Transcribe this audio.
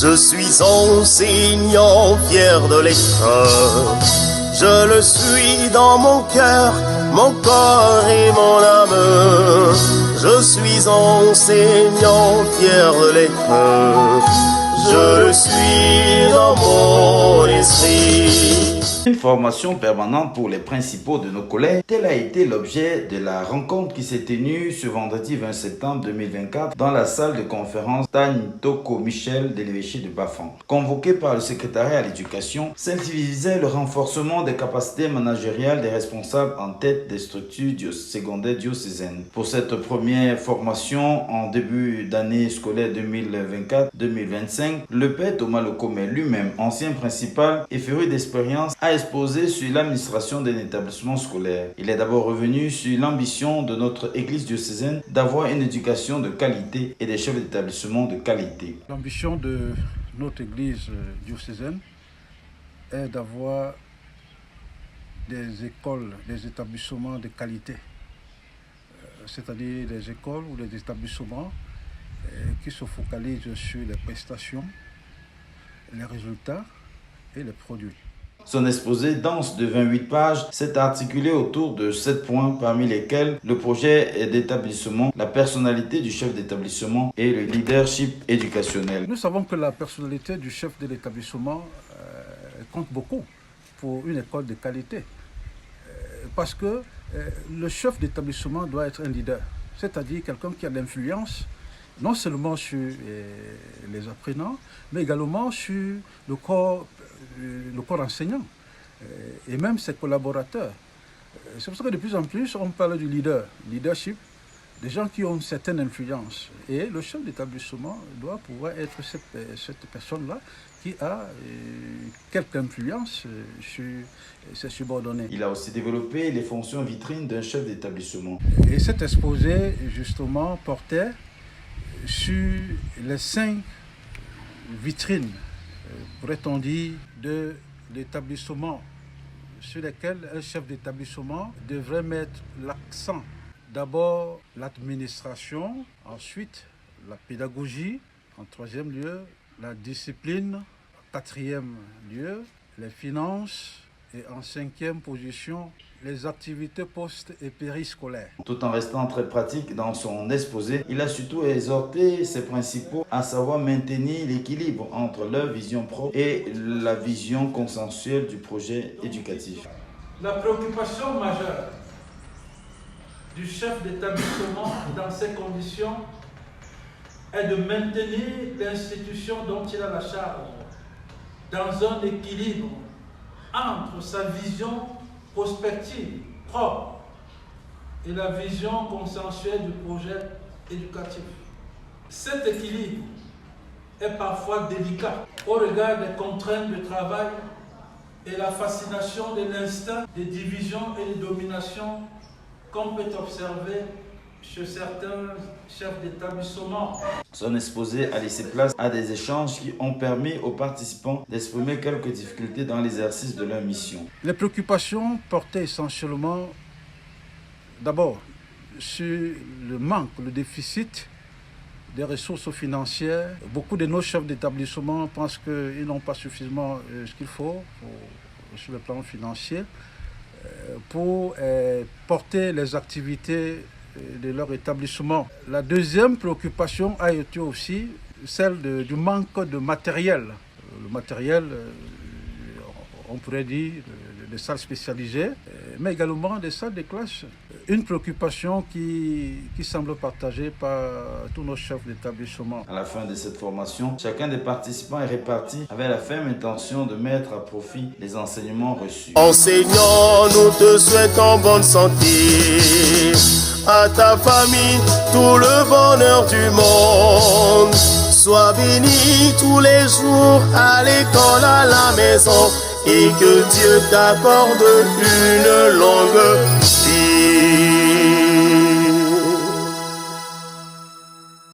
Je suis enseignant fier de l'être. Je le suis dans mon cœur, mon corps et mon âme. Je suis enseignant fier de l'être. Je le suis dans mon esprit. Une formation permanente pour les principaux de nos collèges, tel a été l'objet de la rencontre qui s'est tenue ce vendredi 20 septembre 2024 dans la salle de conférence d'Anne Toko Michel de l'évêché de Bafang. Convoqué par le secrétariat à l'éducation, celle-ci visait le renforcement des capacités managériales des responsables en tête des structures secondaires diocésaines. Pour cette première formation en début d'année scolaire 2024-2025, le père Thomas Lokome lui-même, ancien principal et féru d'expérience, a exposé sur l'administration d'un établissement scolaire. Il est d'abord revenu sur l'ambition de notre église diocésaine d'avoir une éducation de qualité et des chefs d'établissement de qualité. L'ambition de notre église diocésaine est d'avoir des écoles, des établissements de qualité, c'est-à-dire des écoles ou des établissements qui se focalisent sur les prestations, les résultats et les produits. Son exposé dense de 28 pages s'est articulé autour de 7 points, parmi lesquels le projet d'établissement, la personnalité du chef d'établissement et le leadership éducationnel. Nous savons que la personnalité du chef de l'établissement compte beaucoup pour une école de qualité. Parce que le chef d'établissement doit être un leader, c'est-à-dire quelqu'un qui a de l'influence non seulement sur les apprenants, mais également sur le corps enseignant et même ses collaborateurs. C'est pour ça que de plus en plus, on parle du leadership, des gens qui ont une certaine influence. Et le chef d'établissement doit pouvoir être cette personne-là qui a quelque influence sur ses subordonnés. Il a aussi développé les fonctions vitrines d'un chef d'établissement. Et cet exposé, justement, portait sur les 5 vitrines, pourrait-on dire, de l'établissement sur lesquelles un chef d'établissement devrait mettre l'accent. D'abord l'administration, ensuite la pédagogie, en 3e lieu la discipline, en 4e lieu les finances et en 5e position les activités post- et périscolaires. Tout en restant très pratique dans son exposé, il a surtout exhorté ses principaux à savoir maintenir l'équilibre entre leur vision propre et la vision consensuelle du projet éducatif. La préoccupation majeure du chef d'établissement dans ces conditions est de maintenir l'institution dont il a la charge dans un équilibre entre sa vision prospective propre et la vision consensuelle du projet éducatif. Cet équilibre est parfois délicat au regard des contraintes de travail et la fascination de l'instinct de division et de domination qu'on peut observer chez certains chefs d'établissement. Son exposé a laissé place à des échanges qui ont permis aux participants d'exprimer quelques difficultés dans l'exercice de leur mission. Les préoccupations portaient essentiellement, d'abord, sur le manque, le déficit des ressources financières. Beaucoup de nos chefs d'établissement pensent qu'ils n'ont pas suffisamment ce qu'il faut sur le plan financier pour porter les activités de leur établissement. La deuxième préoccupation a été aussi celle du manque de matériel. Le matériel, on pourrait dire, des salles spécialisées, mais également des salles de classe. Une préoccupation qui semble partagée par tous nos chefs d'établissement. À la fin de cette formation, chacun des participants est réparti avec la ferme intention de mettre à profit les enseignements reçus. Enseignant, nous te souhaitons bonne santé. À ta famille, tout le bonheur du monde. Sois béni tous les jours à l'école, à la maison, et que Dieu t'accorde une longue vie.